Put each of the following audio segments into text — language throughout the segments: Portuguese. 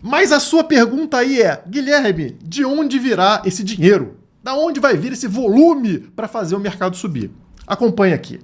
Mas a sua pergunta aí é, Guilherme, de onde virá esse dinheiro? Da onde vai vir esse volume para fazer o mercado subir? Acompanhe aqui.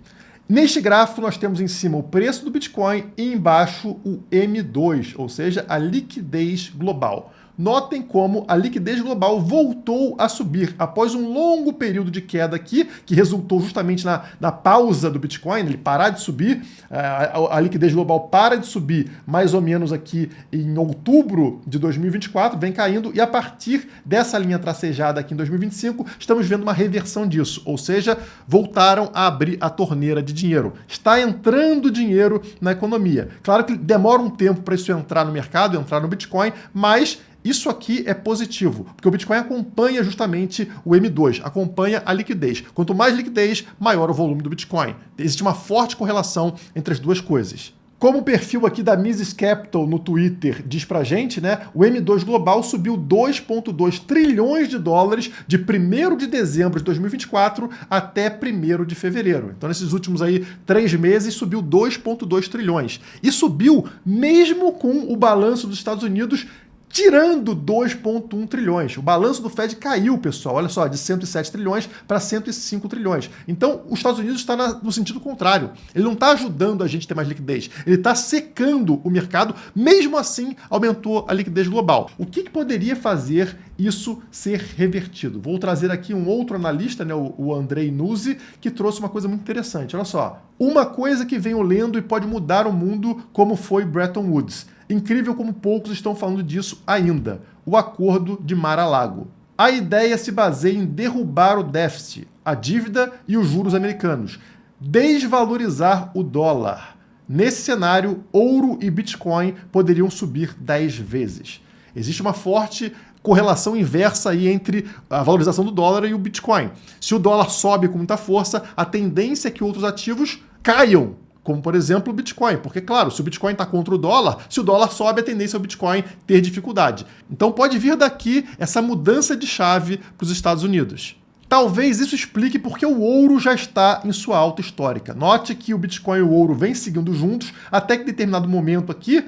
Neste gráfico nós temos em cima o preço do Bitcoin e embaixo o M2, ou seja, a liquidez global. Notem como a liquidez global voltou a subir após um longo período de queda aqui, que resultou justamente na pausa do Bitcoin, ele parar de subir, a liquidez global para de subir mais ou menos aqui em outubro de 2024, vem caindo, e a partir dessa linha tracejada aqui em 2025, estamos vendo uma reversão disso, ou seja, voltaram a abrir a torneira de dinheiro. Está entrando dinheiro na economia. Claro que demora um tempo para isso entrar no mercado, entrar no Bitcoin, mas isso aqui é positivo, porque o Bitcoin acompanha justamente o M2, acompanha a liquidez. Quanto mais liquidez, maior o volume do Bitcoin. Existe uma forte correlação entre as duas coisas. Como o perfil aqui da Mises Capital no Twitter diz pra gente, né, o M2 global subiu 2,2 trilhões de dólares de 1º de dezembro de 2024 até 1º de fevereiro. Então, nesses últimos aí 3 meses, subiu 2,2 trilhões. E subiu mesmo com o balanço dos Estados Unidos tirando 2,1 trilhões. O balanço do Fed caiu, pessoal, olha só, de 107 trilhões para 105 trilhões. Então, os Estados Unidos está no sentido contrário. Ele não está ajudando a gente a ter mais liquidez. Ele está secando o mercado, mesmo assim, aumentou a liquidez global. O que poderia fazer isso ser revertido? Vou trazer aqui um outro analista, né, o Andrei Nuzzi, que trouxe uma coisa muito interessante. Olha só, uma coisa que venho lendo e pode mudar o mundo, como foi Bretton Woods. Incrível como poucos estão falando disso ainda. O Acordo de Mar-a-Lago. A ideia se baseia em derrubar o déficit, a dívida e os juros americanos, desvalorizar o dólar. Nesse cenário, ouro e Bitcoin poderiam subir 10 vezes. Existe uma forte correlação inversa aí entre a valorização do dólar e o Bitcoin. Se o dólar sobe com muita força, a tendência é que outros ativos caiam, como, por exemplo, o Bitcoin. Porque, claro, se o Bitcoin está contra o dólar, se o dólar sobe, a tendência é o Bitcoin ter dificuldade. Então pode vir daqui essa mudança de chave para os Estados Unidos. Talvez isso explique porque o ouro já está em sua alta histórica. Note que o Bitcoin e o ouro vêm seguindo juntos, até que em determinado momento aqui,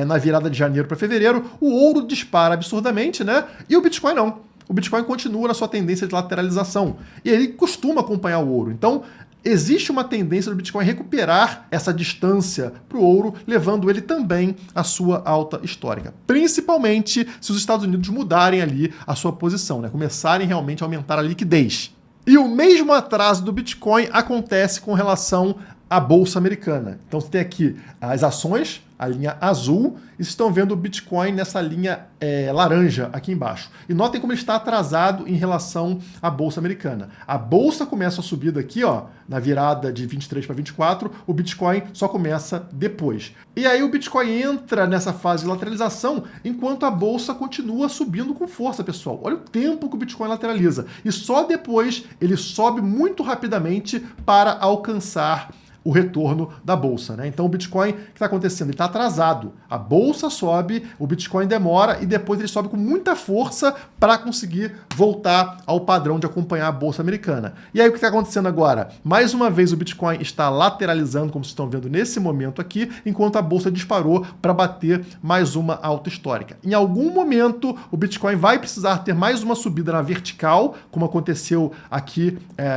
na virada de janeiro para fevereiro, o ouro dispara absurdamente, né? E o Bitcoin não. O Bitcoin continua na sua tendência de lateralização. E ele costuma acompanhar o ouro. Então, existe uma tendência do Bitcoin recuperar essa distância para o ouro, levando ele também à sua alta histórica. Principalmente se os Estados Unidos mudarem ali a sua posição, né? Começarem realmente a aumentar a liquidez. E o mesmo atraso do Bitcoin acontece com relação à Bolsa Americana. Então você tem aqui as ações, a linha azul, e vocês estão vendo o Bitcoin nessa linha laranja aqui embaixo. E notem como ele está atrasado em relação à Bolsa Americana. A Bolsa começa a subir daqui, ó, na virada de 23 para 24, o Bitcoin só começa depois. E aí o Bitcoin entra nessa fase de lateralização, enquanto a Bolsa continua subindo com força, pessoal. Olha o tempo que o Bitcoin lateraliza. E só depois ele sobe muito rapidamente para alcançar o retorno da Bolsa, né? Então o Bitcoin, o que está acontecendo? Ele está atrasado. A Bolsa sobe, o Bitcoin demora e depois ele sobe com muita força para conseguir voltar ao padrão de acompanhar a Bolsa Americana. E aí o que está acontecendo agora? Mais uma vez o Bitcoin está lateralizando, como vocês estão vendo nesse momento aqui, enquanto a Bolsa disparou para bater mais uma alta histórica. Em algum momento o Bitcoin vai precisar ter mais uma subida na vertical, como aconteceu aqui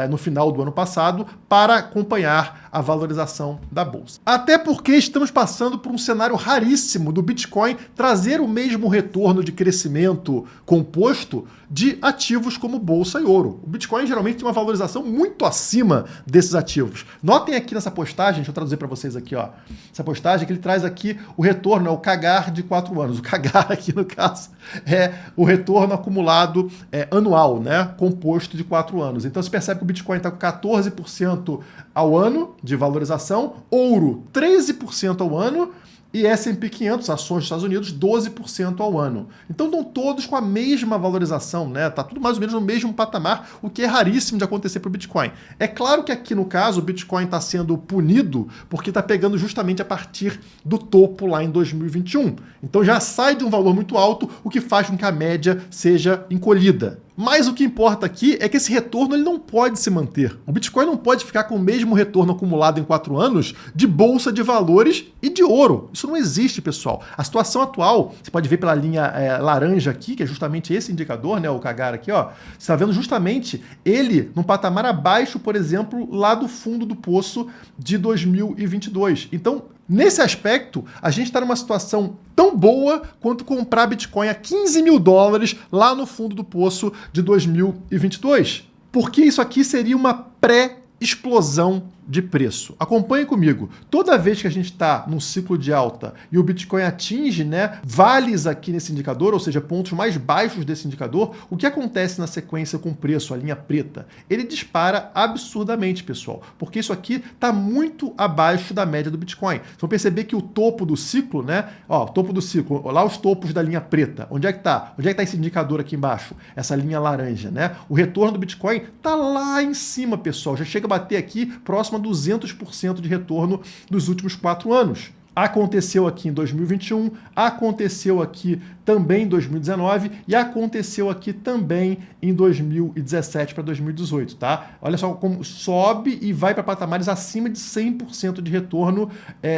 no final do ano passado, para acompanhar a valorização da Bolsa. Até porque estamos passando por um cenário raríssimo do Bitcoin trazer o mesmo retorno de crescimento composto de ativos como Bolsa e ouro. O Bitcoin geralmente tem uma valorização muito acima desses ativos. Notem aqui nessa postagem, deixa eu traduzir para vocês aqui, ó. Essa postagem que ele traz aqui o retorno, é o CAGR de 4 anos. O CAGR aqui, no caso, é o retorno acumulado anual, né? Composto de 4 anos. Então você percebe que o Bitcoin está com 14% ao ano de valorização, ouro 13% ao ano e S&P 500, ações dos Estados Unidos, 12% ao ano. Então estão todos com a mesma valorização, né? Tá tudo mais ou menos no mesmo patamar, o que é raríssimo de acontecer para o Bitcoin. É claro que aqui no caso o Bitcoin está sendo punido porque está pegando justamente a partir do topo lá em 2021. Então já sai de um valor muito alto, o que faz com que a média seja encolhida. Mas o que importa aqui é que esse retorno ele não pode se manter. O Bitcoin não pode ficar com o mesmo retorno acumulado em 4 anos de bolsa de valores e de ouro. Isso não existe, pessoal. A situação atual, você pode ver pela linha laranja aqui, que é justamente esse indicador, né, o Kagara aqui, ó. Você está vendo justamente ele num patamar abaixo, por exemplo, lá do fundo do poço de 2022. Então, nesse aspecto, a gente está numa situação tão boa quanto comprar Bitcoin a 15 mil dólares lá no fundo do poço de 2022. Porque isso aqui seria uma pré-explosão de preço. Acompanhe comigo. Toda vez que a gente está num ciclo de alta e o Bitcoin atinge, né, vales aqui nesse indicador, ou seja, pontos mais baixos desse indicador, o que acontece na sequência com o preço, a linha preta? Ele dispara absurdamente, pessoal, porque isso aqui está muito abaixo da média do Bitcoin. Vocês vão perceber que o topo do ciclo, né, ó, topo do ciclo, lá os topos da linha preta, onde é que está? Onde é que está esse indicador aqui embaixo? Essa linha laranja, né? O retorno do Bitcoin está lá em cima, pessoal, já chega a bater aqui próximo a 200% de retorno nos últimos 4 anos. Aconteceu aqui em 2021, aconteceu aqui também em 2019 e aconteceu aqui também em 2017 para 2018, tá? Olha só como sobe e vai para patamares acima de 100% de retorno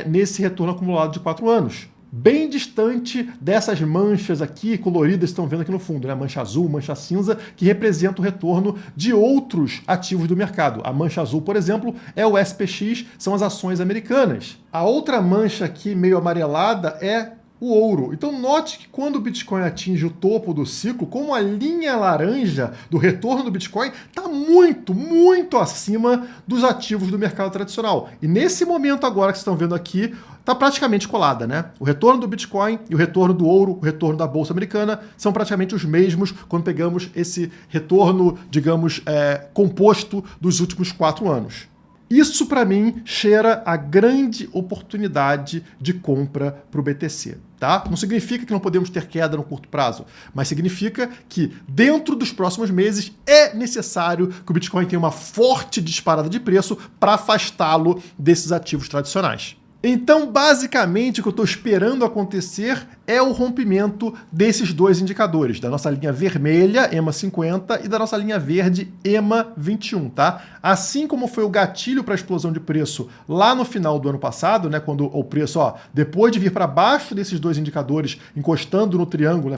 nesse retorno acumulado de 4 anos. Bem distante dessas manchas aqui coloridas que estão vendo aqui no fundo, né? Mancha azul, mancha cinza, que representa o retorno de outros ativos do mercado. A mancha azul, por exemplo, é o SPX, são as ações americanas. A outra mancha aqui meio amarelada é o ouro. Então note que quando o Bitcoin atinge o topo do ciclo, como a linha laranja do retorno do Bitcoin está muito, muito acima dos ativos do mercado tradicional. E nesse momento agora que vocês estão vendo aqui, está praticamente colada, né? O retorno do Bitcoin e o retorno do ouro, o retorno da Bolsa Americana, são praticamente os mesmos quando pegamos esse retorno, digamos, composto dos últimos 4 anos. Isso, para mim, cheira a grande oportunidade de compra para o BTC. Tá? Não significa que não podemos ter queda no curto prazo, mas significa que dentro dos próximos meses é necessário que o Bitcoin tenha uma forte disparada de preço para afastá-lo desses ativos tradicionais. Então, basicamente, o que eu estou esperando acontecer é o rompimento desses dois indicadores, da nossa linha vermelha, EMA 50, e da nossa linha verde, EMA 21, tá? Assim como foi o gatilho para a explosão de preço lá no final do ano passado, né, quando o preço, ó, depois de vir para baixo desses dois indicadores, encostando no triângulo, né,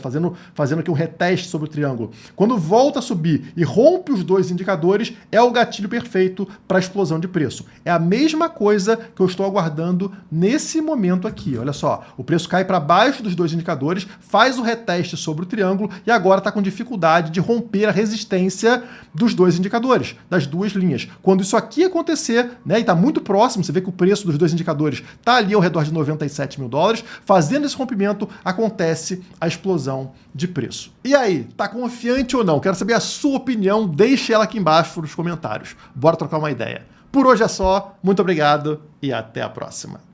fazendo aqui um reteste sobre o triângulo, quando volta a subir e rompe os dois indicadores, é o gatilho perfeito para a explosão de preço. É a mesma coisa que eu estou aguardando nesse momento aqui. Olha só, o preço cai para baixo dos dois indicadores, faz o reteste sobre o triângulo e agora está com dificuldade de romper a resistência dos dois indicadores, das duas linhas. Quando isso aqui acontecer, né, e está muito próximo, você vê que o preço dos dois indicadores está ali ao redor de 97 mil dólares, fazendo esse rompimento, acontece a explosão de preço. E aí, tá confiante ou não? Quero saber a sua opinião, deixe ela aqui embaixo nos comentários. Bora trocar uma ideia. Por hoje é só, muito obrigado e até a próxima.